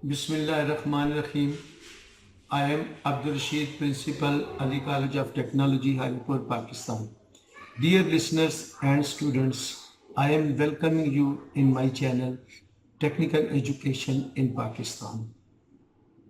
Bismillahirrahmanirrahim. I am Abdul Rashid, Principal, Ali College of Technology, Haripur, Pakistan. Dear listeners and students, I am welcoming you in my channel, Technical Education in Pakistan.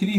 3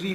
3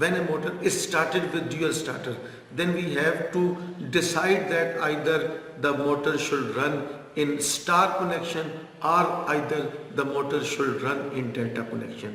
When a motor is started with dual starter, then we have to decide that either the motor should run in star connection or either the motor should run in delta connection.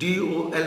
DOL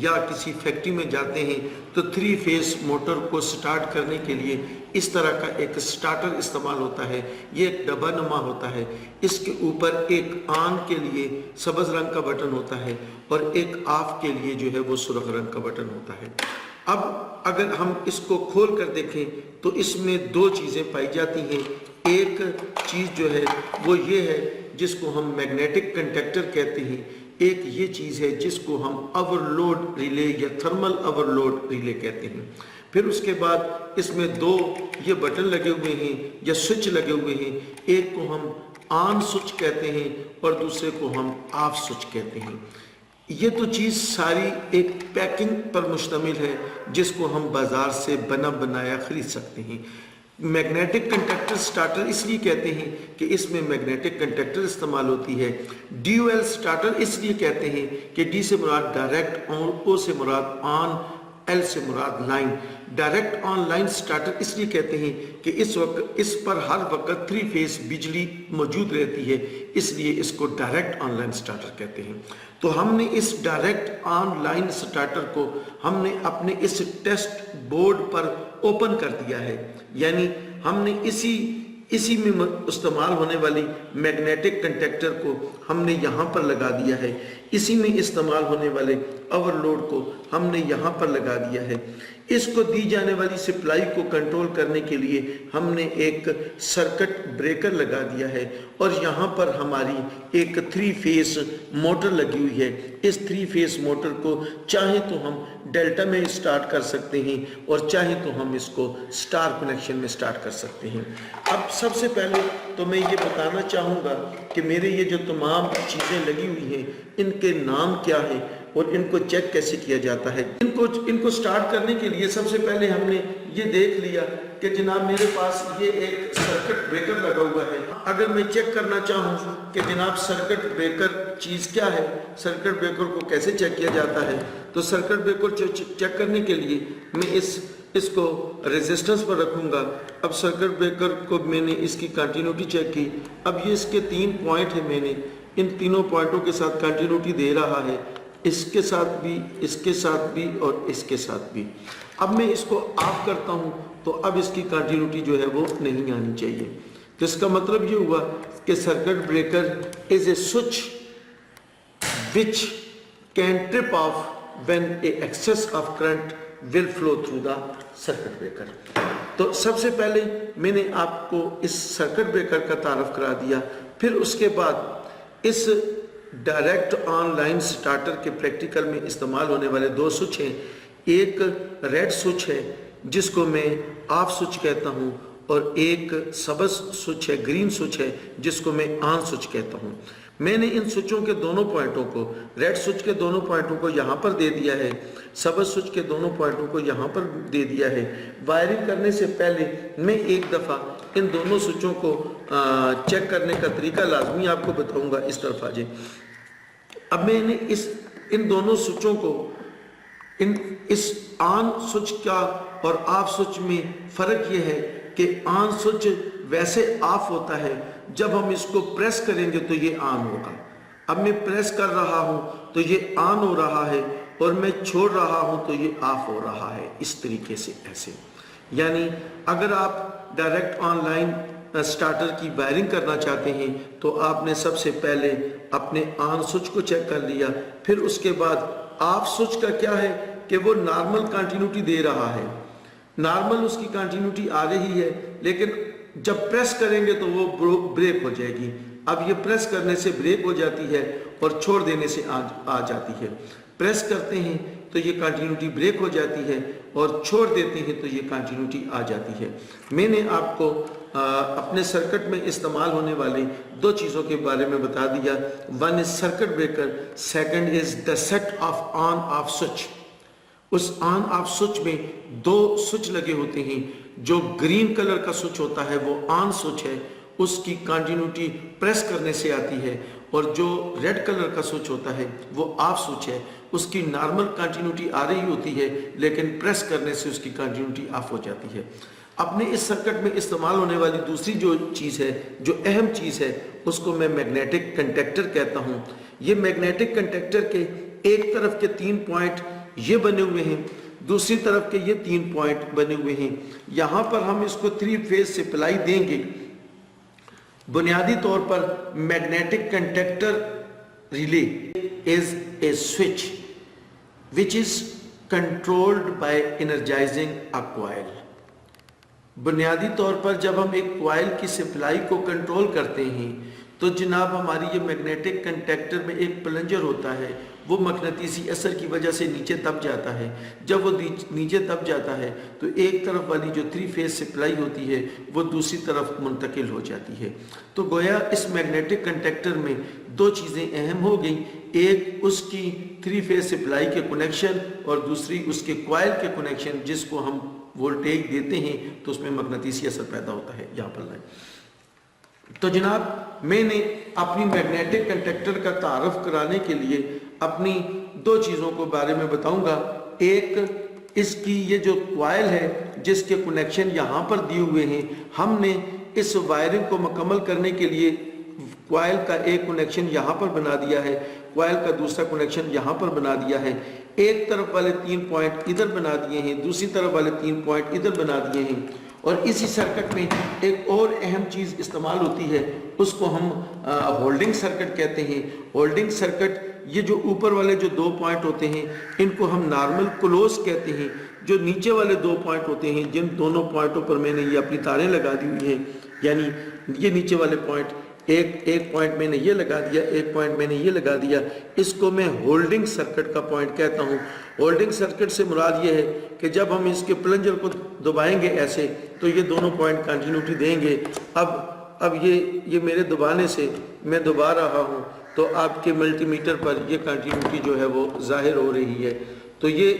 یا کسی factory میں جاتے ہیں تو 3 phase motor کو start کرنے کے لیے اس طرح کا ایک سٹارٹر استعمال ہوتا ہے. یہ ایک ڈبہ نما ہوتا ہے. اس کے اوپر ایک آن کے لیے سبز رنگ کا بٹن ہوتا ہے اور ایک آف کے لیے جو ہے وہ سرخ رنگ کا بٹن ہوتا ہے. اب اگر ہم اس کو کھول کر دیکھیں تو اس میں 2 چیزیں پائی جاتی ہیں. ایک چیز جو ہے وہ یہ ہے جس کو ہم میگنیٹک کنڈکٹر کہتے ہیں. ایک یہ چیز ہے جس کو ہم اوور لوڈ ریلے یا تھرمل اوور لوڈ ریلے کہتے ہیں. پھر اس کے بعد اس میں 2 یہ بٹن لگے ہوئے ہیں یا سوئچ لگے ہوئے ہیں. ایک کو ہم آن سوئچ کہتے ہیں اور دوسرے کو ہم آف سوئچ کہتے ہیں. یہ تو چیز ساری ایک پیکنگ پر مشتمل ہے جس کو ہم بازار سے بنا بنایا خرید سکتے ہیں. میگنیٹک کنڈکٹر سٹارٹر اس لیے کہتے ہیں کہ اس میں میگنیٹک کنڈکٹر استعمال ہوتی ہے. ڈی او ایل سٹارٹر اس لیے کہتے ہیں کہ ڈی سے مراد ڈائریکٹ اور او سے مراد آن، ایل سے مراد line. Direct on line starter اس لیے کہتے ہیں کہ اس پر ہر وقت 3 فیز بجلی موجود رہتی ہے، اس لیے اس کو ڈائریکٹ آن لائن سٹارٹر کہتے ہیں. تو ہم نے اس ڈائریکٹ آن لائن سٹارٹر کو ہم نے اپنے اس ٹیسٹ بورڈ پر اوپن کر دیا ہے. یعنی ہم نے اسی میں استعمال ہونے والی میگنیٹک کنڈکٹر کو ہم نے یہاں پر لگا دیا ہے. اسی میں استعمال ہونے والے اوور لوڈ کو ہم نے یہاں پر لگا دیا ہے. اس کو دی جانے والی سپلائی کو کنٹرول کرنے کے لیے ہم نے ایک سرکٹ بریکر لگا دیا ہے اور یہاں پر ہماری ایک 3 فیز موٹر لگی ہوئی ہے. اس 3 فیز موٹر کو چاہیں تو ہم ڈیلٹا میں سٹارٹ کر سکتے ہیں اور چاہیں تو ہم اس کو سٹار کنیکشن میں سٹارٹ کر سکتے ہیں. اب سب سے پہلے تو میں یہ بتانا چاہوں گا کہ میرے یہ جو تمام چیزیں لگی ہوئی ہیں ان کے نام کیا ہیں اور ان کو چیک کیسے کیا جاتا ہے. ان کو سٹارٹ کرنے کے لیے سب سے پہلے ہم نے یہ دیکھ لیا کہ جناب میرے پاس یہ ایک سرکٹ بریکر لگا ہوا ہے. اگر میں چیک کرنا چاہوں کہ جناب سرکٹ بریکر چیز کیا ہے، سرکٹ بریکر کو کیسے چیک کیا جاتا ہے، تو سرکٹ بریکر چیک کرنے کے لیے میں اس کو ریزسٹنس پر رکھوں گا. اب سرکٹ بریکر کو میں نے اس کی کنٹینیوٹی چیک کی. اب یہ اس کے 3 پوائنٹ ہیں، میں نے ان تینوں پوائنٹوں کے ساتھ کنٹینیوٹی دے رہا ہے، اس کے ساتھ بھی، اس کے ساتھ بھی اور اس کے ساتھ بھی. اب میں اس کو آف کرتا ہوں تو اب اس کی کنٹینیوٹی جو ہے وہ نہیں آنی چاہیے. تو اس کا مطلب یہ ہوا کہ circuit breaker is a switch which can trip off when a excess of current will flow through the circuit breaker. تو سب سے پہلے میں نے آپ کو اس سرکٹ بریکر کا تعارف کرا دیا. پھر اس کے بعد اس ڈائریکٹ آن لائن سٹارٹر کے پریکٹیکل میں استعمال ہونے والے 2 سوئچ ہیں. ایک ریڈ سوئچ ہے جس کو میں آف سوئچ کہتا ہوں اور ایک سبز سوئچ ہے، گرین سوئچ ہے جس کو میں آن سوئچ کہتا ہوں. میں نے ان سوئچوں کے دونوں پوائنٹوں کو، ریڈ سوئچ کے دونوں پوائنٹوں کو یہاں پر دے دیا ہے، سبز سوئچ کے دونوں پوائنٹوں کو یہاں پر دے دیا ہے. وائرنگ کرنے سے پہلے میں ایک دفعہ ان دونوں سوئچوں کو چیک کرنے کا طریقہ لازمی آپ کو بتاؤں گا. اس طرف آ جائیں. اب میں نے ان دونوں سوئچوں کو اس آن سوئچ کا اور آف سوئچ میں فرق یہ ہے کہ آن سوئچ ویسے آف ہوتا ہے، جب ہم اس کو پریس کریں گے تو یہ آن ہوگا. اب میں پریس کر رہا ہوں تو یہ آن ہو رہا ہے اور میں چھوڑ رہا ہوں تو یہ آف ہو رہا ہے. اس طریقے سے ایسے. یعنی اگر آپ ڈائریکٹ آن لائن سٹارٹر کی وائرنگ کرنا چاہتے ہیں تو آپ نے سب سے پہلے اپنے آن سوئچ کو چیک کر لیا. پھر اس کے بعد آف سوئچ کا کیا ہے کہ وہ نارمل کنٹینیوٹی دے رہا ہے، نارمل اس کی کنٹینیوٹی آ رہی ہے، لیکن جب پریس کریں گے تو وہ بریک ہو جائے گی. اب یہ پریس کرنے سے بریک ہو جاتی ہے اور چھوڑ دینے سے آ جاتی ہے. پریس کرتے ہیں تو یہ کنٹینیوٹی بریک ہو جاتی ہے اور چھوڑ دیتے ہیں تو یہ کنٹینیوٹی آ جاتی ہے. میں نے آپ کو اپنے سرکٹ میں استعمال ہونے والی 2 چیزوں کے بارے میں بتا دیا. One is circuit breaker, second is the set of on off switch. اس آن آف سوئچ میں 2 سوئچ لگے ہوتے ہیں. جو گرین کلر کا سوئچ ہوتا ہے وہ آن سوئچ ہے، اس کی کنٹینیوٹی پریس کرنے سے آتی ہے. اور جو ریڈ کلر کا سوئچ ہوتا ہے وہ آف سوئچ ہے، اس کی نارمل کنٹینیوٹی آ رہی ہوتی ہے لیکن پریس کرنے سے اس کی کنٹینیوٹی آف ہو جاتی ہے. اپنے اس سرکٹ میں استعمال ہونے والی دوسری جو چیز ہے، جو اہم چیز ہے، اس کو میں میگنیٹک کنڈکٹر کہتا ہوں. یہ میگنیٹک کنڈکٹر کے ایک طرف کے 3 پوائنٹ یہ بنے ہوئے ہیں، دوسری طرف کے یہ 3 پوائنٹ بنے ہوئے ہیں. یہاں پر ہم اس کو 3 فیز سپلائی دیں گے. بنیادی طور پر magnetic conductor relay is a switch which is controlled by energizing a coil. بنیادی طور پر جب ہم ایک کوائل کی سپلائی کو کنٹرول کرتے ہیں تو جناب ہماری یہ میگنیٹک کنڈکٹر میں ایک پلنجر ہوتا ہے، وہ مقناطیسی اثر کی وجہ سے نیچے دب جاتا ہے. جب وہ نیچے دب جاتا ہے تو ایک طرف والی جو 3 فیز سپلائی ہوتی ہے وہ دوسری طرف منتقل ہو جاتی ہے. تو گویا اس میگنیٹک کنڈکٹر میں 2 چیزیں اہم ہو گئیں، ایک اس کی 3 فیز سپلائی کے کنیکشن اور دوسری اس کے کوائل کے کنیکشن جس کو ہم وولٹیج دیتے ہیں تو اس میں مقناطیسی اثر پیدا ہوتا ہے. یہاں پر لائیں. تو جناب میں نے اپنی میگنیٹک کنڈکٹر کا تعارف کرانے کے لیے اپنی 2 چیزوں کو بارے میں بتاؤں گا. ایک اس کی یہ جو کوائل ہے جس کے کنیکشن یہاں پر دیے ہوئے ہیں، ہم نے اس وائرنگ کو مکمل کرنے کے لیے کوائل کا ایک کنیکشن یہاں پر بنا دیا ہے، کوائل کا دوسرا کنیکشن یہاں پر بنا دیا ہے. ایک طرف والے 3 پوائنٹ ادھر بنا دیے ہیں، دوسری طرف والے 3 پوائنٹ ادھر بنا دیے ہیں. اور اسی سرکٹ میں ایک اور اہم چیز استعمال ہوتی ہے، اس کو ہم ہولڈنگ سرکٹ کہتے ہیں. ہولڈنگ سرکٹ یہ جو اوپر والے جو 2 پوائنٹ ہوتے ہیں ان کو ہم نارمل کلوز کہتے ہیں. جو نیچے والے 2 پوائنٹ ہوتے ہیں جن دونوں پوائنٹوں پر میں نے یہ اپنی تاریں لگا دی ہوئی ہیں، یعنی یہ نیچے والے پوائنٹ ایک پوائنٹ میں نے یہ لگا دیا، ایک پوائنٹ میں نے یہ لگا دیا، اس کو میں ہولڈنگ سرکٹ کا پوائنٹ کہتا ہوں. ہولڈنگ سرکٹ سے مراد یہ ہے کہ جب ہم اس کے پلنجر کو دبائیں گے ایسے تو یہ دونوں پوائنٹ کنٹینیوٹی دیں گے. اب یہ میرے دبانے سے میں دبا رہا ہوں تو آپ کے ملٹی میٹر پر یہ کنٹینیوٹی جو ہے وہ ظاہر ہو رہی ہے. تو یہ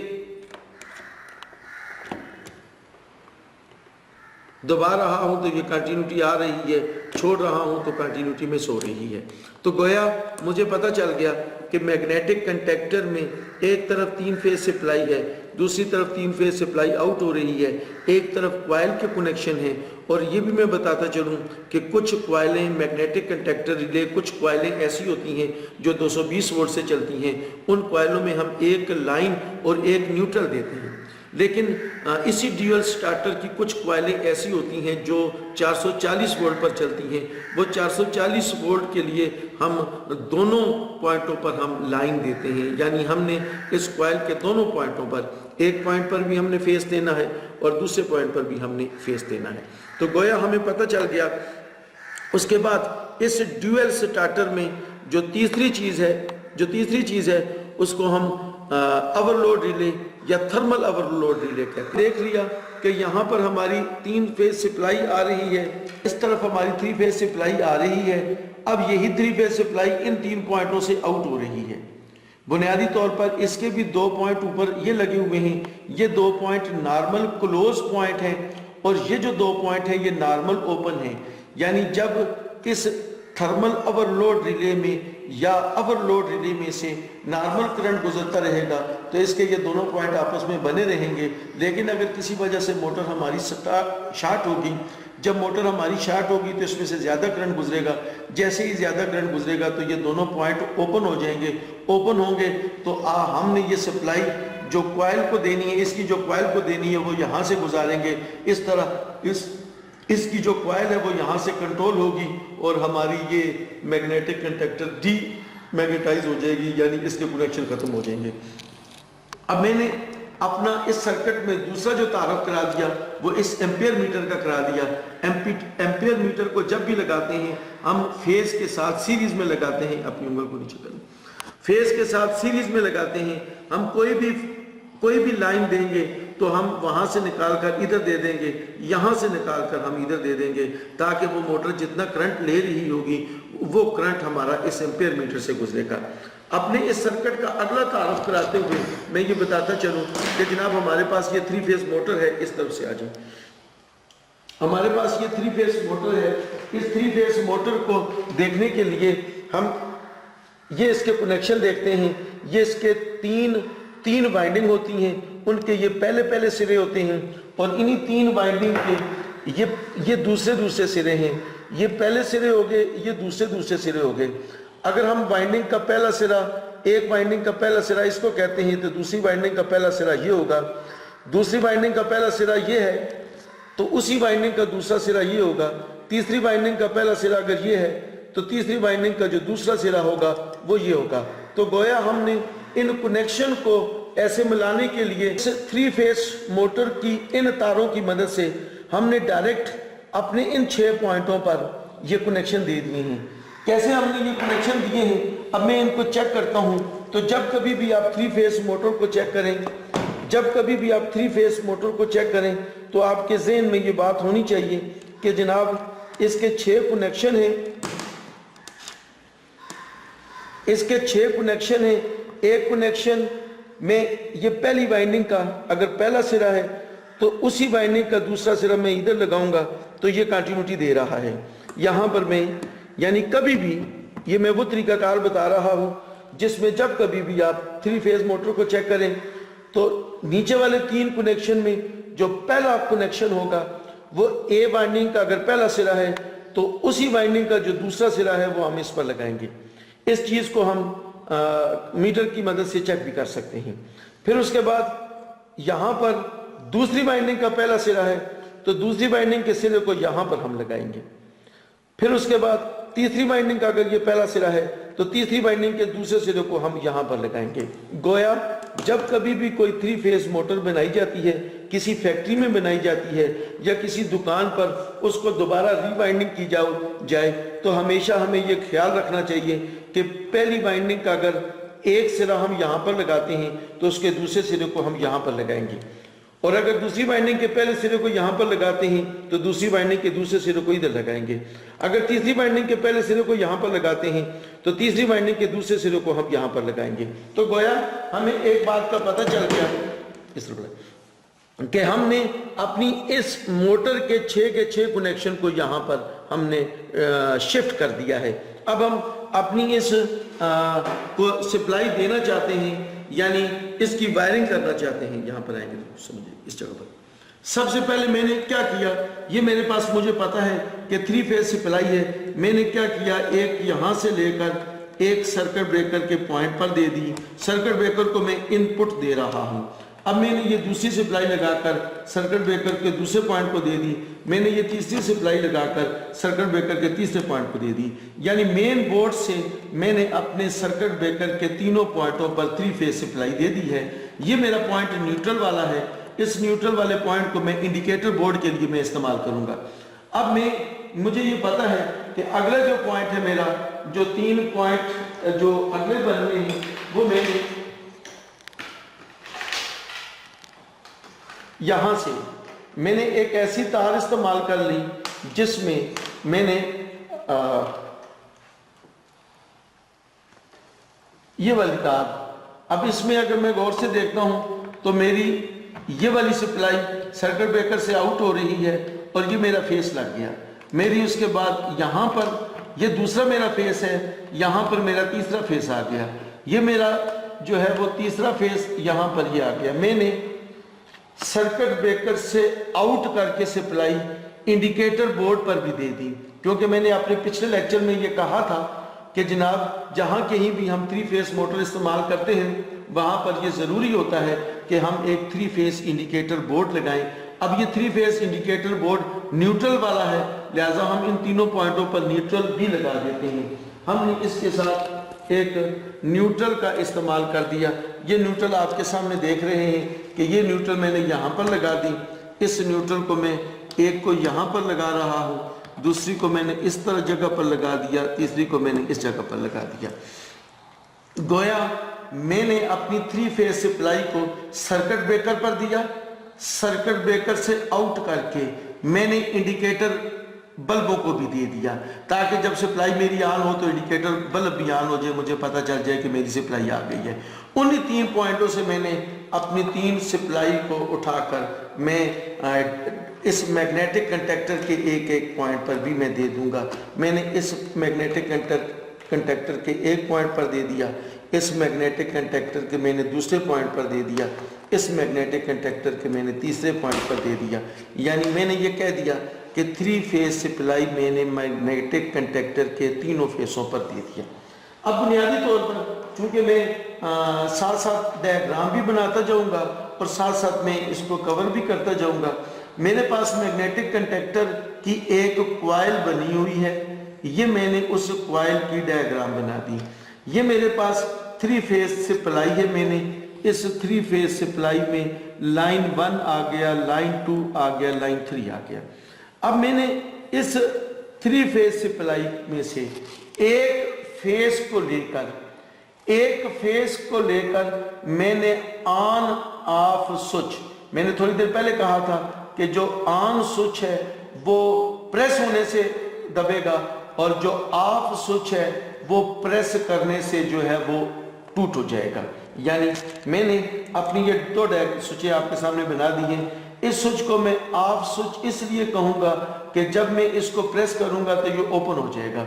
دبا رہا ہوں تو یہ کنٹینیوٹی آ رہی ہے، چھوڑ رہا ہوں تو کنٹینیوٹی میں سو رہی ہے. تو گویا مجھے پتہ چل گیا کہ میگنیٹک کنڈکٹر میں ایک طرف 3 فیز سپلائی ہے، دوسری طرف 3 فیز سپلائی آؤٹ ہو رہی ہے، ایک طرف کوائل کے کنیکشن ہیں. اور یہ بھی میں بتاتا چلوں کہ کچھ کوائلیں میگنیٹک کنڈکٹر ریلے، کچھ کوائلیں ایسی ہوتی ہیں جو 220 وولٹ سے چلتی ہیں. ان کوائلوں میں ہم ایک لائن اور ایک نیوٹرل دیتے ہیں. لیکن اسی ڈیول سٹارٹر کی کچھ کوائلیں ایسی ہوتی ہیں جو 440 وولٹ پر چلتی ہیں. وہ 440 وولٹ کے لیے ہم دونوں پوائنٹوں پر ہم لائن دیتے ہیں، یعنی ہم نے اس کوائل کے دونوں پوائنٹوں پر، ایک پوائنٹ پر بھی ہم نے فیز دینا ہے اور دوسرے پوائنٹ پر بھی ہم نے فیز دینا ہے. تو گویا ہمیں پتہ چل گیا. اس کے بعد اس ڈیول سٹارٹر میں جو تیسری چیز ہے اس کو ہم اوور لوڈ ریلے یا تھرمل اوور لوڈ ریلے کہتے ہیں. دیکھ لیا کہ یہاں پر ہماری 3 فیز سپلائی آ رہی ہے، اس طرف ہماری 3 فیز سپلائی آ رہی ہے. اب یہی 3 فیز سپلائی ان 3 پوائنٹوں سے آؤٹ ہو رہی ہے. بنیادی طور پر اس کے بھی 2 پوائنٹ اوپر یہ لگے ہوئے ہیں، یہ 2 پوائنٹ نارمل کلوز پوائنٹ ہیں اور یہ جو 2 پوائنٹ ہیں یہ نارمل اوپن ہیں. یعنی جب اس تھرمل اوور لوڈ ریلے میں یا اوور لوڈ ریلے میں سے نارمل کرنٹ گزرتا رہے گا تو اس کے یہ دونوں پوائنٹ آپس میں بنے رہیں گے. لیکن اگر کسی وجہ سے موٹر ہماری شارٹ ہوگی، جب موٹر ہماری شارٹ ہوگی تو اس میں سے زیادہ کرنٹ گزرے گا. جیسے ہی زیادہ کرنٹ گزرے گا تو یہ دونوں پوائنٹ اوپن ہو جائیں گے. اوپن ہوں گے تو ہم نے یہ سپلائی جو کوائل کو دینی ہے، اس کی جو کوائل کو دینی ہے وہ یہاں سے گزاریں گے. اس طرح اس کی جو کوائل ہے وہ یہاں سے کنٹرول ہوگی اور ہماری یہ میگنیٹک کنڈکٹر ڈی میگنیٹائز ہو جائے گی، یعنی اس کے کنیکشن ختم ہو جائیں گے. اب میں نے اپنا اس سرکٹ میں دوسرا جو تعارف کرا دیا وہ اس ایمپیئر میٹر کا کرا دیا. ایمپیئر میٹر کو جب بھی لگاتے ہیں ہم فیز کے ساتھ سیریز میں لگاتے ہیں. اپنی انگل کو نیچے کریں. فیز کے ساتھ سیریز میں لگاتے ہیں. ہم کوئی بھی لائن دیں گے تو ہم وہاں سے نکال کر ادھر دے دیں گے، یہاں سے نکال کر ہم ادھر دے دیں گے، تاکہ وہ موٹر جتنا کرنٹ لے رہی ہوگی وہ کرنٹ ہمارا اس ایمپیئر میٹر سے گزرے گا. اپنے اس سرکٹ کا اگلا تعارف کراتے ہوئے میں یہ بتاتا چلوں کہ جناب ہمارے پاس یہ 3 فیز موٹر ہے. اس طرف سے آ جائیں. ہمارے پاس یہ 3 فیز موٹر ہے. اس 3 فیز موٹر کو دیکھنے کے لیے ہم یہ اس کے کنیکشن دیکھتے ہیں. یہ اس کے تین وائنڈنگ ہوتی ہیں، ان کے یہ پہلے سرے ہوتے ہیں اور انہی 3 وائنڈنگ کے یہ دوسرے سرے ہیں. یہ پہلے سرے ہو گئے، یہ دوسرے سرے ہو گئے. اگر ہم وائنڈنگ کا پہلا سرا، ایک وائنڈنگ کا پہلا سرا اس کو کہتے ہیں، تو دوسری وائنڈنگ کا پہلا سرا یہ ہوگا، دوسری وائنڈنگ کا پہلا سرا یہ ہے تو اسی وائنڈنگ کا دوسرا سرا یہ ہوگا، تیسری وائنڈنگ کا پہلا سرا اگر یہ ہے تو تیسری وائنڈنگ کا جو دوسرا سرا ہوگا وہ یہ ہوگا۔ تو گویا ہم نے ان کنیکشن کو ایسے ملانے کے لیے 3 فیز موٹر کی ان تاروں کی مدد سے ہم نے ڈائریکٹ اپنے ان 6 پوائنٹوں پر یہ کنیکشن دے دیے ہیں۔ کیسے ہم نے یہ کنیکشن دیے ہیں، اب میں ان کو چیک کرتا ہوں۔ تو جب کبھی بھی آپ 3 فیز موٹر کو چیک کریں، جب کبھی بھی آپ 3 فیز موٹر کو چیک کریں تو آپ کے ذہن میں یہ بات ہونی چاہیے کہ جناب اس کے 6 کنیکشن ہیں، اس کے 6 کنیکشن ہیں۔ ایک کنیکشن میں یہ پہلی وائنڈنگ کا اگر پہلا سرا ہے تو اسی وائنڈنگ کا دوسرا سرا میں ادھر لگاؤں گا تو یہ کنٹینیوٹی دے رہا ہے۔ یہاں پر میں یعنی کبھی بھی یہ میں وہ طریقہ کار بتا رہا ہوں جس میں جب کبھی بھی آپ 3 فیز موٹر کو چیک کریں تو نیچے والے 3 کنیکشن میں جو پہلا کنیکشن ہوگا وہ اے وائنڈنگ کا اگر پہلا سرا ہے تو اسی وائنڈنگ کا جو دوسرا سرا ہے وہ ہم اس پر لگائیں گے۔ اس چیز کو ہم میٹر کی مدد سے چیک بھی کر سکتے ہیں۔ پھر اس کے بعد یہاں پر دوسری وائنڈنگ کا پہلا سرا ہے تو دوسری وائنڈنگ کے سرے کو یہاں پر ہم لگائیں گے۔ پھر اس کے بعد تیسری وائنڈنگ کا اگر یہ پہلا سرا ہے تو تیسری وائنڈنگ کے دوسرے سرے کو ہم یہاں پر لگائیں گے۔ گویا جب کبھی بھی کوئی 3 فیز موٹر بنائی جاتی ہے، کسی فیکٹری میں بنائی جاتی ہے یا کسی دکان پر اس کو دوبارہ ری وائنڈنگ کی جائے تو ہمیشہ ہمیں یہ خیال رکھنا چاہیے کہ پہلی وائنڈنگ کا اگر ایک سرا ہم یہاں پر لگاتے ہیں تو اس کے دوسرے سرے کو ہم یہاں پر لگائیں گے، اور اگر دوسری وائنڈنگ کے پہلے سرے کو یہاں پر لگاتے ہیں تو دوسری وائنڈنگ کے دوسرے سرے کو ادھر لگائیں گے۔ اگر تیسری وائنڈنگ کے پہلے سرے کو یہاں پر لگاتے ہیں تو تیسری وائنڈنگ کے دوسرے سرے کو ہم یہاں پر لگائیں گے۔ تو گویا ہمیں ایک بات کا پتہ چل گیا اس طرح کہ ہم نے اپنی اس موٹر کے 6 کنیکشن کو یہاں پر ہم نے شفٹ کر دیا ہے۔ اب ہم اپنی اس کو سپلائی دینا چاہتے ہیں، یعنی اس کی وائرنگ کرنا چاہتے ہیں۔ یہاں پر آئیں گے سمجھے اس جگہ پر سب سے پہلے میں نے کیا کیا، یہ میرے پاس مجھے پتا ہے کہ 3 فیز سپلائی ہے، میں نے کیا کیا، ایک یہاں سے لے کر ایک سرکٹ بریکر کے پوائنٹ پر دے دی، سرکٹ بریکر کو میں ان پٹ دے رہا ہوں۔ اب میں نے یہ دوسری سپلائی لگا کر سرکٹ بریکر کے دوسرے پوائنٹ کو دے دی، میں نے یہ تیسری سپلائی لگا کر سرکٹ بریکر کے تیسرے پوائنٹ کو دے دی، یعنی مین بورڈ سے میں نے اپنے سرکٹ بریکر کے تینوں پوائنٹوں پر 3 فیز سپلائی دے دی ہے۔ یہ میرا پوائنٹ نیوٹرل والا ہے، اس نیوٹرل والے پوائنٹ کو میں انڈیکیٹر بورڈ کے لیے میں استعمال کروں گا۔ اب مجھے یہ پتا ہے کہ اگلا جو پوائنٹ ہے میرا، جو 3 پوائنٹ جو اگلے بننے ہیں وہ میں نے یہاں سے میں نے ایک ایسی تار استعمال کر لی جس میں میں نے یہ والی تار، اب اس میں اگر میں غور سے دیکھتا ہوں تو میری یہ والی سپلائی سرکٹ بریکر سے آؤٹ ہو رہی ہے اور یہ میرا فیس لگ گیا میری۔ اس کے بعد یہاں پر یہ دوسرا میرا فیس ہے، یہاں پر میرا تیسرا فیس آ گیا، یہ میرا جو ہے وہ تیسرا فیس یہاں پر یہ آ گیا۔ میں نے سرکٹ بریکر سے آؤٹ کر کے سپلائی انڈیکیٹر بورڈ پر بھی دے دی، کیونکہ میں نے اپنے پچھلے لیکچر میں یہ کہا تھا کہ جناب جہاں کہیں بھی ہم 3 فیز موٹر استعمال کرتے ہیں وہاں پر یہ ضروری ہوتا ہے کہ ہم ایک 3 فیز انڈیکیٹر بورڈ لگائیں۔ اب یہ 3 فیز انڈیکیٹر بورڈ نیوٹرل والا ہے، لہٰذا ہم ان تینوں پوائنٹوں پر نیوٹرل بھی لگا دیتے ہیں۔ ہم نے اس کے ساتھ ایک نیوٹرل کا استعمال کر دیا۔ یہ نیوٹرل آپ کے سامنے دیکھ رہے ہیں کہ یہ نیوٹرل میں نے یہاں پر لگا دی، اس نیوٹرل کو میں ایک کو یہاں پر لگا رہا ہوں، دوسری کو میں نے اس طرح جگہ پر لگا دیا، تیسری کو میں نے اس جگہ پر لگا دیا۔ گویا میں نے اپنی 3 فیز سپلائی کو سرکٹ بریکر پر دیا، سرکٹ بریکر سے آؤٹ کر کے میں نے انڈیکیٹر بلبوں کو بھی دے دیا تاکہ جب سپلائی میری آن ہو تو انڈیکیٹر بلب بھی آن ہو جائے، مجھے پتہ چل جائے کہ میری سپلائی آ گئی ہے۔ انہی 3 پوائنٹوں سے میں نے اپنی 3 سپلائی کو اٹھا کر میں اس میگنیٹک کنٹیکٹر کے ایک پوائنٹ پر بھی میں دے دوں گا۔ میں نے اس میگنیٹک کنٹیکٹر کے ایک پوائنٹ پر دے دیا، اس میگنیٹک کنٹیکٹر کے میں نے دوسرے پوائنٹ پر دے دیا، اس میگنیٹک کنٹیکٹر کے میں نے تیسرے پوائنٹ پر دے دیا، یعنی میں نے یہ کہہ دیا کہ 3 فیز سپلائی میں نے میگنیٹک کنٹیکٹر کے تینوں فیسوں پر دے دیا۔ اب بنیادی طور پر چونکہ میں ساتھ ساتھ ڈائیگرام بھی بناتا جاؤں گا اور ساتھ ساتھ میں اس کو کور بھی کرتا جاؤں گا. میرے پاس میگنیٹک کنڈکٹر کی ایک کوائل بنی ہوئی ہے. یہ میں نے اس کوائل کی ڈائیگرام بنا دی. یہ میرے پاس 3 فیز سپلائی ہے. میں نے اس 3 فیز سپلائی میں لائن 1 آ گیا, لائن 2 آ گیا, لائن 3 آ گیا. اب میں نے اس 3 فیز سپلائی میں سے ایک فیز کو لے کر میں نے آن آف سوئچ, میں نے تھوڑی دیر پہلے کہا تھا کہ جو آن سوئچ ہے وہ پریس ہونے سے دبے گا اور جو آف سوئچ ہے وہ پریس کرنے سے جو ہے وہ ٹوٹ ہو جائے گا. یعنی میں نے اپنی یہ 2 سوئچیں آپ کے سامنے بنا دی ہیں. اس سوئچ کو میں آف سوئچ اس لیے کہوں گا کہ جب میں اس کو پریس کروں گا تو یہ اوپن ہو جائے گا.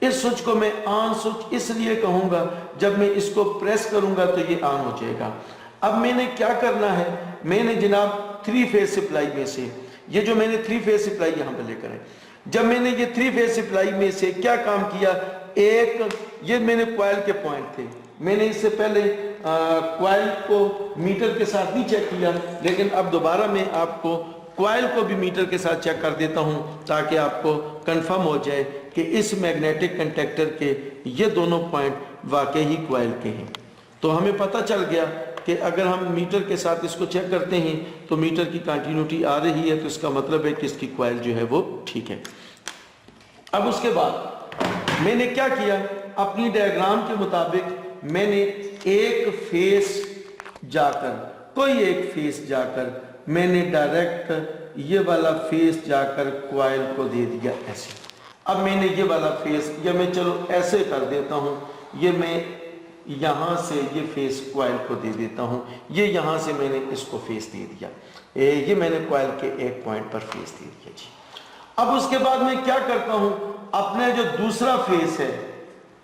اس سوئچ کو میں آن سوئچ اس لیے کہوں گا جب میں اس کو پریس کروں گا تو یہ آن ہو جائے گا. اب میں نے کیا کرنا ہے, میں نے جناب 3 فیز سپلائی میں سے یہ جو میں نے 3 فیز سپلائی یہاں پہ لے کر ہے, جب میں نے یہ 3 فیز سپلائی میں سے کیا کام کیا, ایک یہ میں نے کوائل کے پوائنٹ تھے. میں نے اس سے پہلے کوائل کو میٹر کے ساتھ نہیں چیک کیا, لیکن اب دوبارہ میں آپ کو کوائل کو بھی میٹر کے ساتھ چیک کر دیتا ہوں تاکہ آپ کو کنفرم ہو جائے کہ اس میگنیٹک کنڈکٹر کے یہ دونوں پوائنٹ واقعی کوائل کے ہیں. تو ہمیں پتہ چل گیا کہ اگر ہم میٹر کے ساتھ اس کو چیک کرتے ہیں تو میٹر کی کنٹینیوٹی آ رہی ہے, تو اس کا مطلب ہے کہ اس کی کوائل جو ہے وہ ٹھیک ہے. اب اس کے بعد میں نے کیا کیا, اپنی ڈائیگرام کے مطابق میں نے ایک فیز جا کر, کوئی ایک فیز جا کر میں نے ڈائریکٹ یہ والا فیز جا کر کوائل کو دے دیا ایسے. اب میں نے یہ والا فیز, یا میں چلو ایسے کر دیتا ہوں, یہ میں یہاں سے یہ فیز کوائل کو دے دیتا ہوں, یہ یہاں سے میں نے اس کو فیز دے دیا, یہ میں نے کوائل کے ایک پوائنٹ پر فیز دے دیا جی. اب اس کے بعد میں کیا کرتا ہوں, اپنے جو دوسرا فیز ہے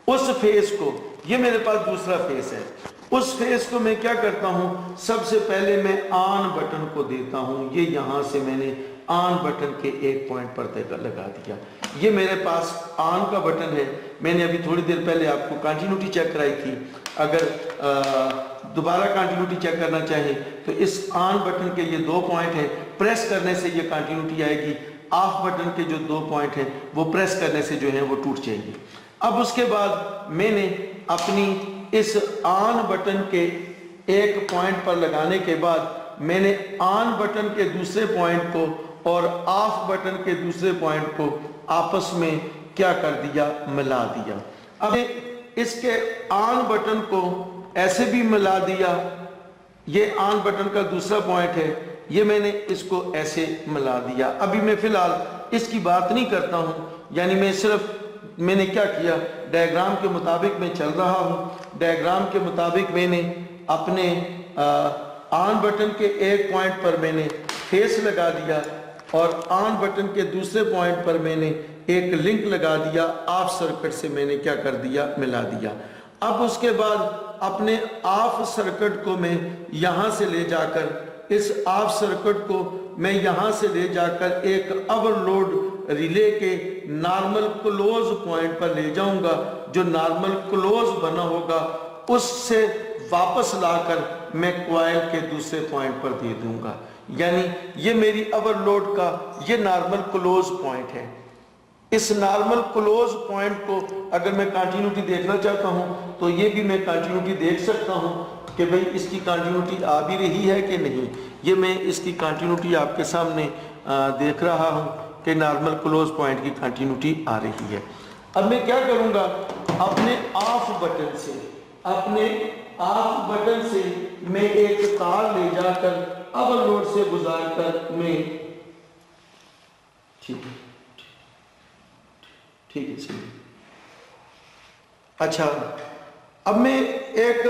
اس فیز کو, یہ میرے پاس دوسرا فیز ہے, اس فیز کو میں کیا کرتا ہوں, سب سے پہلے میں آن بٹن کو دیتا ہوں. یہ یہاں سے میں نے آن بٹن کے ایک پوائنٹ پر لگا دیا. یہ میرے پاس آن کا بٹن ہے. میں نے ابھی تھوڑی دیر پہلے آپ کو کنٹینیوٹی چیک کرائی تھی. اگر دوبارہ کنٹینیوٹی چیک کرنا چاہیں تو اس آن بٹن کے یہ 2 پوائنٹ ہیں, پریس کرنے سے یہ کنٹینیوٹی آئے گی. آف بٹن کے جو 2 پوائنٹ ہیں وہ پریس کرنے سے جو ہیں وہ ٹوٹ جائیں گی. اب اس کے بعد میں نے اپنی اس آن بٹن کے ایک پوائنٹ پر لگانے کے بعد میں نے آن بٹن کے دوسرے پوائنٹ کو اور آف بٹن کے دوسرے پوائنٹ کو آپس میں کیا کر دیا, ملا دیا. اب اس کے آن بٹن کو ایسے بھی ملا دیا, یہ آن بٹن کا دوسرا پوائنٹ ہے, یہ میں نے اس کو ایسے ملا دیا. ابھی میں فی الحال اس کی بات نہیں کرتا ہوں, یعنی میں صرف میں نے کیا کیا, ڈائیگرام کے مطابق میں چل رہا ہوں. ڈائیگرام کے مطابق میں نے اپنے آن بٹن کے ایک پوائنٹ پر میں نے فیس لگا دیا اور آن بٹن کے دوسرے پوائنٹ پر میں نے ایک لنک لگا دیا, آف سرکٹ سے میں نے کیا کر دیا, ملا دیا. اب اس کے بعد اپنے آف سرکٹ کو میں یہاں سے لے جا کر, اس آف سرکٹ کو میں یہاں سے لے جا کر ایک اوور لوڈ ریلے کے نارمل کلوز پوائنٹ پر لے جاؤں گا. جو نارمل کلوز بنا ہوگا اس سے واپس لا کر میں کوائل کے دوسرے پوائنٹ پر دے دوں گا. یعنی یہ میری اوور لوڈ کا یہ نارمل کلوز پوائنٹ ہے. اس نارمل کلوز پوائنٹ کو اگر میں کنٹینیوٹی دیکھنا چاہتا ہوں تو یہ بھی میں کنٹینیوٹی دیکھ سکتا ہوں کہ بھئی اس کی کنٹینیوٹی آ بھی رہی ہے کہ نہیں. یہ میں اس کی کنٹینیوٹی آپ کے سامنے دیکھ رہا ہوں کہ نارمل کلوز پوائنٹ کی کنٹینیوٹی آ رہی ہے. اب میں کیا کروں گا, اپنے آف بٹن سے میں ایک تار لے جا کر اوور لوڈ سے گزار کر میں ٹھیک ہے چلیے. اچھا, اب میں ایک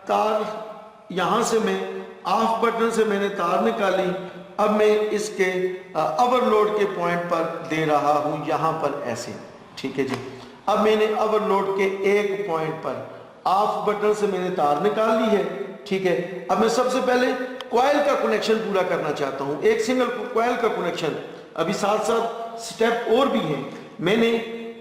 تار یہاں سے میں آف بٹن سے میں نے تار نکالی. اب میں اس کے اوور لوڈ کے پوائنٹ پر دے رہا ہوں, یہاں پر ایسے. ٹھیک ہے جی. اب میں نے اوور لوڈ کے ایک پوائنٹ پر آف بٹن سے میں نے تار نکال لی ہے. ٹھیک ہے. اب میں سب سے پہلے کوائل کا کنیکشن پورا کرنا چاہتا ہوں, ایک سنگل کوائل کا کنیکشن. ابھی ساتھ ساتھ سٹیپ اور بھی ہیں. میں نے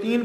3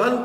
1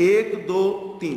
1 2 3।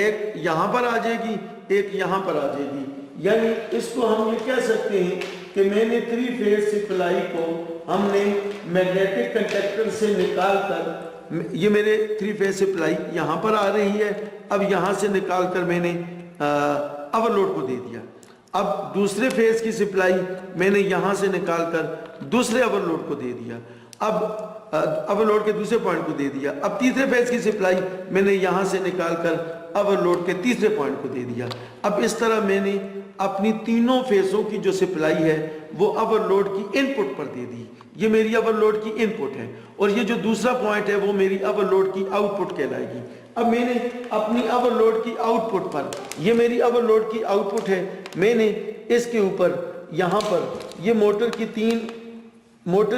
ایک یہاں پر آ جائے گی، ایک یہاں پر آ جائے گی. یعنی اس کو ہم یہ کہہ سکتے ہیں کہ میں نے 3 فیز سپلائی کو ہم نے میگنیٹک کنڈکٹر سے نکال کر، یہ میرے 3 فیز سپلائی یہاں پر آ رہی ہے، اب یہاں سے نکال کر میں نے اوور لوڈ کو دے دیا. اب دوسرے فیز کی سپلائی میں نے یہاں سے نکال کر دوسرے اوور لوڈ کو دے دیا، اب اوور لوڈ کے دوسرے پوائنٹ کو دے دیا. اب تیسرے فیز کی سپلائی میں نے یہاں سے نکال کر اوور لوڈ کے تیسرے پوائنٹ کو دے دیا. اب اس طرح میں نے اپنی تینوں فیزوں کی جو سپلائی ہے وہ اوور لوڈ کی ان پٹ پر دے دی. یہ میری اوور لوڈ کی ان پٹ ہے، اور یہ جو دوسرا پوائنٹ ہے وہ میری اوور لوڈ کی آؤٹ پٹ کہلائے گی. اب میں نے اپنی اوور لوڈ کی آؤٹ پٹ پر، یہ میری اوور لوڈ کی آؤٹ پٹ ہے، میں نے اس کے اوپر یہاں پر یہ موٹر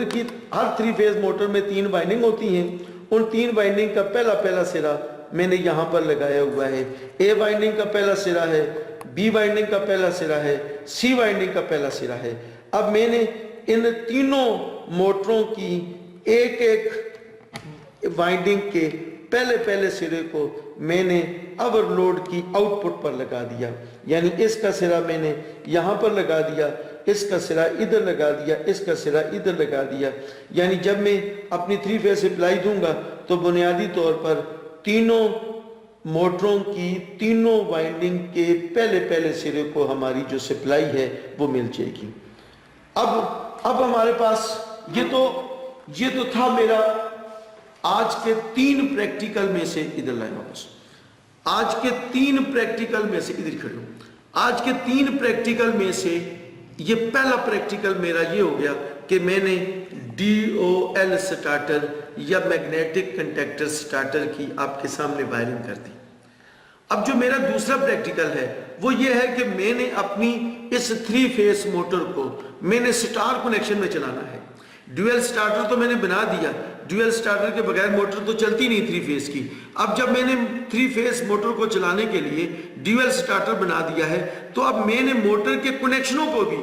کی ہر 3 فیز موٹر میں 3 وائنڈنگ ہوتی ہیں، ان 3 وائنڈنگ کا پہلا سرا میں نے یہاں پر لگایا ہوا ہے. اے وائنڈنگ کا پہلا سرا ہے، بی وائنڈنگ کا پہلا سرا ہے، سی وائنڈنگ کا پہلا سرا ہے. اب میں نے ان تینوں موٹروں کی ایک وائنڈنگ کے پہلے سرے کو میں نے اوور لوڈ کی آؤٹ پٹ پر لگا دیا. یعنی اس کا سرا میں نے یہاں پر لگا دیا، اس کا سرا ادھر لگا دیا، اس کا سرا ادھر لگا دیا. یعنی جب میں اپنی 3 فیز سپلائی دوں گا تو بنیادی طور پر تینوں موٹروں کی تینوں وائنڈنگ کے پہلے سرے کو ہماری جو سپلائی ہے وہ مل جائے گی. اب ہمارے پاس یہ تو تھا میرا آج کے 3 پریکٹیکل میں سے، ادھر لائے واپس، آج کے 3 پریکٹیکل میں سے، ادھر کھڑے ہوں، آج کے 3 پریکٹیکل میں سے یہ پہلا پریکٹیکل میرا یہ ہو گیا کہ میں نے DOL سٹارٹر یا میگنیٹک کنڈکٹر سٹارٹر کی آپ کے سامنے وائرنگ کر دی. اب جو میرا دوسرا پریکٹیکل ہے وہ یہ ہے کہ میں نے اپنی اس 3 فیز موٹر کو میں نے سٹار کنیکشن میں چلانا ہے. ڈیویل سٹارٹر تو میں نے بنا دیا، ڈیویل سٹارٹر کے بغیر موٹر تو چلتی نہیں 3 فیز کی. اب جب میں نے 3 فیز موٹر کو چلانے کے لیے ڈیویل سٹارٹر بنا دیا ہے تو اب میں نے موٹر کے کنیکشنوں کو بھی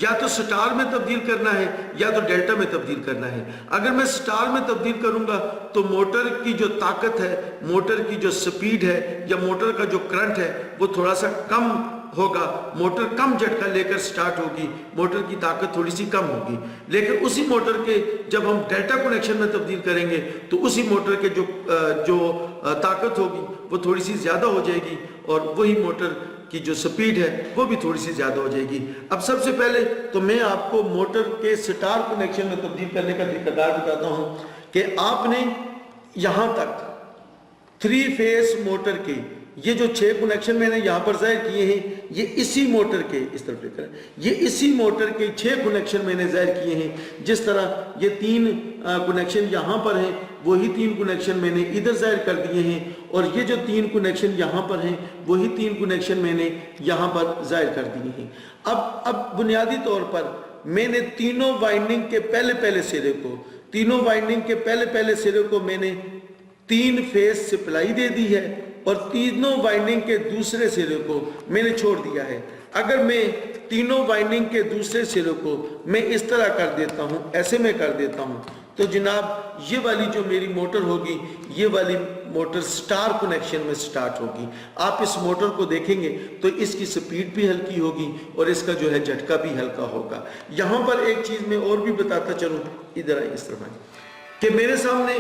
یا تو سٹار میں تبدیل کرنا ہے یا تو ڈیلٹا میں تبدیل کرنا ہے. اگر میں سٹار میں تبدیل کروں گا تو موٹر کی جو طاقت ہے، موٹر کی جو سپیڈ ہے یا موٹر کا جو کرنٹ ہے وہ تھوڑا سا کم ہوگا، موٹر کم جھٹکا لے کر سٹارٹ ہوگی، موٹر کی طاقت تھوڑی سی کم ہوگی. لیکن اسی موٹر کے جب ہم ڈیلٹا کنیکشن میں تبدیل کریں گے تو اسی موٹر کے جو طاقت ہوگی وہ تھوڑی سی زیادہ ہو جائے گی، اور وہی موٹر کی جو سپیڈ ہے وہ بھی تھوڑی سی زیادہ ہو جائے گی. اب سب سے پہلے تو میں آپ کو موٹر کے سٹار کنیکشن میں تبدیل کرنے کا طریقہ کار بتاتا ہوں کہ آپ نے یہاں تک 3 فیز موٹر کے یہ جو 6 کنیکشن میں نے یہاں پر ظاہر کیے ہیں، یہ اسی موٹر کے، اس طرف لے کر یہ اسی موٹر کے 6 کنیکشن میں نے ظاہر کیے ہیں. جس طرح یہ 3 کنیکشن یہاں پر ہیں وہی 3 کنیکشن میں نے ادھر ظاہر کر دیے ہیں، اور یہ جو 3 کنیکشن یہاں پر ہیں وہی 3 کنیکشن میں نے یہاں پر ظاہر کر دیے ہیں. اب بنیادی طور پر میں نے تینوں وائنڈنگ کے پہلے سرے کو، تینوں وائنڈنگ کے پہلے سرے کو میں نے 3 فیز سپلائی دے دی ہے، اور تینوں وائنڈنگ کے دوسرے سرے کو میں نے چھوڑ دیا ہے. اگر میں تینوں وائنڈنگ کے دوسرے سرے کو میں اس طرح کر دیتا ہوں، ایسے میں کر دیتا ہوں، تو جناب یہ والی جو میری موٹر ہوگی یہ والی موٹر سٹار کنیکشن میں سٹارٹ ہوگی. آپ اس موٹر کو دیکھیں گے تو اس کی سپیڈ بھی ہلکی ہوگی اور اس کا جو ہے جھٹکا بھی ہلکا ہوگا. یہاں پر ایک چیز میں اور بھی بتاتا چلوں، ادھر آئیں اس طرح، کہ میرے سامنے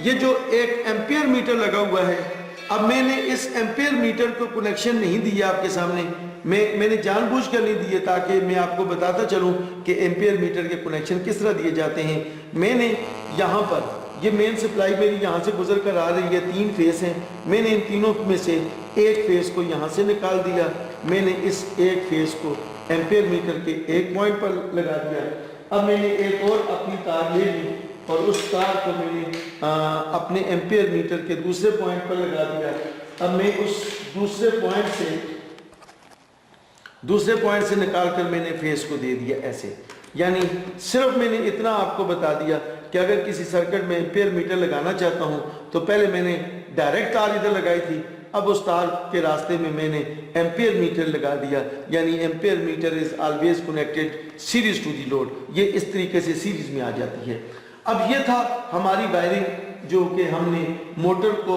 یہ جو ایک ایمپیئر میٹر لگا ہوا ہے، اب میں نے اس ایمپیئر میٹر کو کنیکشن نہیں دیا آپ کے سامنے، میں نے جان بوجھ کر نہیں دیے تاکہ میں آپ کو بتاتا چلوں کہ ایمپیئر میٹر کے کنیکشن کس طرح دیے جاتے ہیں. میں نے یہاں پر یہ مین سپلائی میری یہاں سے گزر کر آ رہی ہے، 3 فیز ہیں، میں نے ان تینوں میں سے ایک فیز کو یہاں سے نکال دیا، میں نے اس ایک فیز کو ایمپیئر میٹر کے ایک پوائنٹ پر لگا دیا. اب میں نے ایک اور اپنی تار لے لی اور اس تار کو میں نے اپنے ایمپیئر میٹر کے دوسرے پوائنٹ پر لگا دیا. اب میں اس دوسرے پوائنٹ سے نکال کر میں نے فیز کو دے دیا ایسے. یعنی صرف میں نے اتنا آپ کو بتا دیا کہ اگر کسی سرکٹ میں ایمپیئر میٹر لگانا چاہتا ہوں تو پہلے میں نے ڈائریکٹ تار ادھر لگائی تھی، اب اس تار کے راستے میں نے ایمپیئر میٹر لگا دیا. یعنی ampere meter is always connected series to the load, یہ اس طریقے سے سیریز میں آ جاتی ہے. اب یہ تھا ہماری وائرنگ جو کہ ہم نے موٹر کو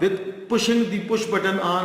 with pushing the push button on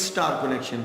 star connection।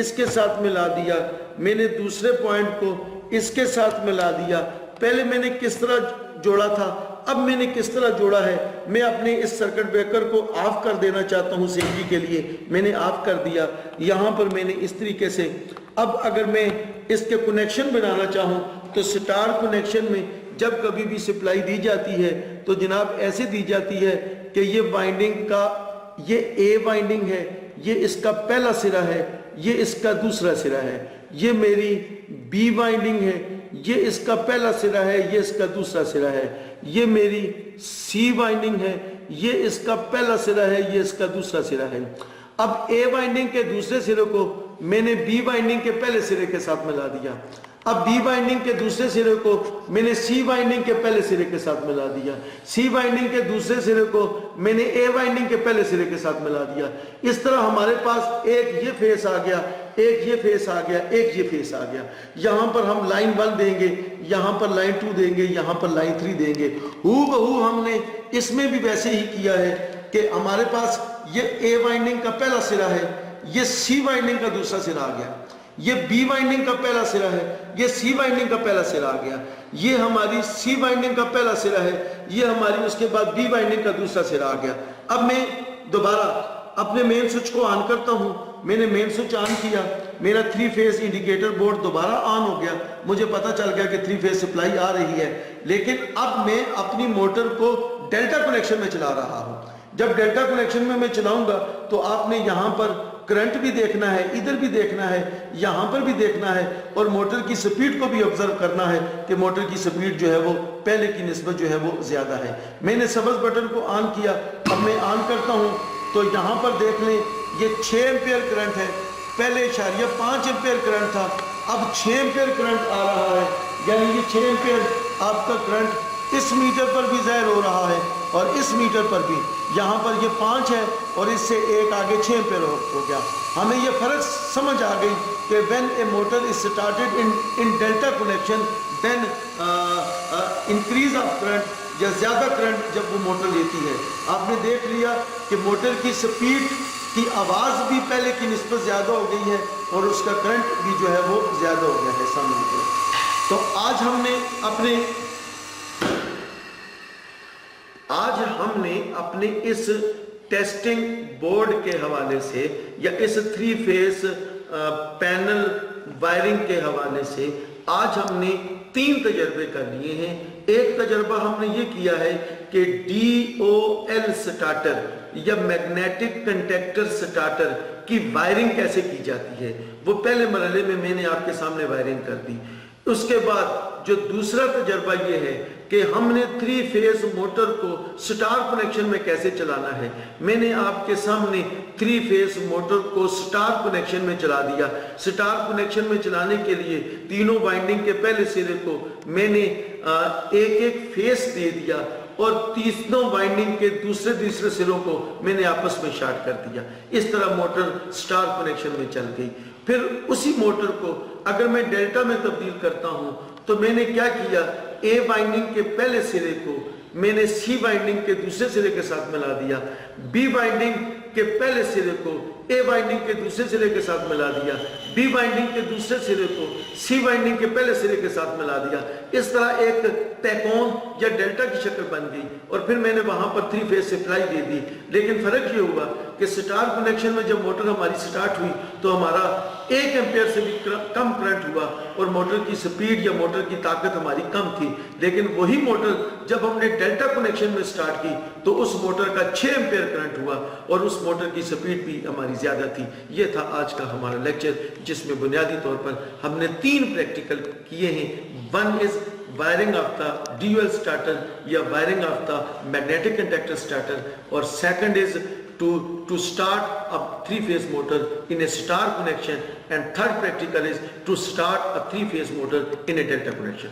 اس کے ساتھ ملا دیا, میں نے دوسرے پوائنٹ کو اس کے ساتھ ملا دیا. پہلے میں نے کس طرح جوڑا تھا, اب میں نے کس طرح جوڑا ہے. میں اپنے اس سرکٹ بریکر کو آف کر دینا چاہتا ہوں سیفٹی کے لیے, میں نے آف کر دیا. یہاں پر میں نے اس طریقے سے, اب اگر میں اس کے کنیکشن بنانا چاہوں تو سٹار کنیکشن میں جب کبھی بھی سپلائی دی جاتی ہے تو جناب ایسے دی جاتی ہے کہ یہ وائنڈنگ کا, یہ اے وائنڈنگ ہے, یہ اس کا پہلا سرا ہے, یہ اس کا دوسرا سرا ہے. یہ میری بی وائنڈنگ ہے, یہ اس کا پہلا سرا ہے, یہ اس کا دوسرا سرا ہے. یہ میری سی وائنڈنگ ہے, یہ اس کا پہلا سرا ہے, یہ اس کا دوسرا سرا ہے. اب اے وائنڈنگ کے دوسرے سرے کو میں نے بی وائنڈنگ کے پہلے سرے کے ساتھ ملا دیا. اب بی وائنڈنگ کے دوسرے سرے کو میں نے سی وائنڈنگ کے پہلے سرے کے ساتھ ملا دیا. سی وائنڈنگ کے دوسرے سرے کو میں نے اے وائنڈنگ کے پہلے سرے کے ساتھ ملا دیا. اس طرح ہمارے پاس ایک یہ فیس آ گیا, ایک یہ فیس آ گیا, ایک یہ فیس آ گیا. یہاں پر ہم لائن 1 دیں گے, یہاں پر لائن 2 دیں گے, یہاں پر لائن 3 دیں گے. بہو ہم نے اس میں بھی ویسے ہی کیا ہے کہ ہمارے پاس یہ اے وائنڈنگ کا پہلا سرا ہے, یہ سی وائنڈنگ کا دوسرا سرا آ گیا. یہ بی وائنڈنگ کا پہلا سرا ہے, یہ سی وائنڈنگ کا پہلا سرا آ گیا. یہ ہماری سی وائنڈنگ کا پہلا سرا ہے, یہ ہماری اس کے بعد بی وائنڈنگ کا دوسرا سرا آ گیا. اب میں دوبارہ اپنے مین سوئچ کو آن کرتا ہوں. میں نے مین سوئچ آن کیا, میرا 3 فیز انڈیکیٹر بورڈ دوبارہ آن ہو گیا. مجھے پتا چل گیا کہ 3 فیز سپلائی آ رہی ہے. لیکن اب میں اپنی موٹر کو ڈیلٹا کنیکشن میں چلا رہا ہوں. جب ڈیلٹا کنیکشن میں چلاؤں گا تو آپ نے یہاں پر کرنٹ بھی دیکھنا ہے, ادھر بھی دیکھنا ہے, یہاں پر بھی دیکھنا ہے, اور موٹر کی سپیڈ کو بھی آبزرو کرنا ہے کہ موٹر کی سپیڈ جو ہے وہ پہلے کی نسبت جو ہے وہ زیادہ ہے. میں نے سبز بٹن کو آن کیا. اب میں آن کرتا ہوں تو یہاں پر دیکھ لیں یہ 6 ایمپیئر کرنٹ ہے. پہلے 0.5 ایمپیئر کرنٹ تھا, اب 6 ایمپیئر کرنٹ آ رہا ہے. یعنی یہ 6 ایمپیئر آپ کا کرنٹ اس میٹر پر بھی ظاہر ہو رہا ہے اور اس میٹر پر بھی. یہاں پر یہ 5 ہے اور اس سے ایک آگے 6 ایمپیئر ہو گیا. ہمیں یہ فرق سمجھ آ گئی کہ when a motor is started in delta connection then increase of current یا زیادہ کرنٹ جب وہ موٹر لیتی ہے. آپ نے دیکھ لیا کہ موٹر کی سپیڈ کی آواز بھی پہلے کی نسبت زیادہ ہو گئی ہے اور اس کا کرنٹ بھی جو ہے وہ زیادہ ہو گیا ہے سامنے. تو آج ہم نے اپنے اس ٹیسٹنگ بورڈ کے حوالے سے یا اس 3 فیز پینل وائرنگ کے حوالے سے آج ہم نے 3 تجربے کر لیے ہیں. ایک تجربہ ہم نے یہ کیا ہے کہ DOL سٹارٹر یا میگنیٹک کنٹیکٹر سٹارٹر کی وائرنگ کیسے کی جاتی ہے. وہ پہلے مرحلے میں نے آپ کے سامنے وائرنگ کر دی. اس کے بعد جو دوسرا تجربہ یہ ہے کہ ہم نے 3 فیز موٹر کو سٹار کنیکشن میں کیسے چلانا ہے. میں نے آپ کے سامنے 3 فیز موٹر کو سٹار کنیکشن میں چلا دیا. سٹار کنیکشن میں چلانے کے لیے تینوں وائنڈنگ کے پہلے سرے کو میں نے ایک فیز دے دیا اور تیسروں وائنڈنگ کے دوسرے سروں کو میں نے آپس میں شارٹ کر دیا. اس طرح موٹر سٹار کنیکشن میں چل گئی. پھر اسی موٹر کو اگر میں ڈیلٹا میں تبدیل کرتا ہوں تو میں نے کیا کیا, اے وائنڈنگ کے پہلے سرے کو میں نے سی وائنڈنگ کے دوسرے سرے کے ساتھ ملا دیا. بی وائنڈنگ کے پہلے سرے کو اے وائنڈنگ کے دوسرے سرے کے ساتھ ملا دیا. بی وائنڈنگ کے دوسرے سرے کو سی وائنڈنگ کے پہلے سرے کے ساتھ ملا دیا. اس طرح ایک تیکون یا ڈیلٹا کی شکل بن گئی اور پھر میں نے وہاں پر 3 فیز سپلائی دے دی. لیکن فرق یہ ہوا کہ سٹار کنیکشن میں جب موٹر ہماری سٹارٹ ہوئی تو ہمارا 1 ایمپیئر سے بھی کم کرنٹ ہوا اور موٹر کی سپیڈ یا موٹر کی طاقت ہماری کم تھی. لیکن وہی موٹر جب ہم نے ڈیلٹا کنیکشن میں سٹارٹ کی تو اس موٹر کا 6 ایمپیئر کرنٹ ہوا اور اس موٹر کی سپیڈ بھی ہماری زیادہ تھی. یہ تھا آج کا ہمارا لیکچر جس میں بنیادی طور پر ہم نے 3 پریکٹیکل کیے ہیں. 1 is wiring of the DOL starter یا wiring of the magnetic contactor starter, اور second is to start a 3-phase motor in a star connection, and third practical is to start a 3-phase motor in a delta connection.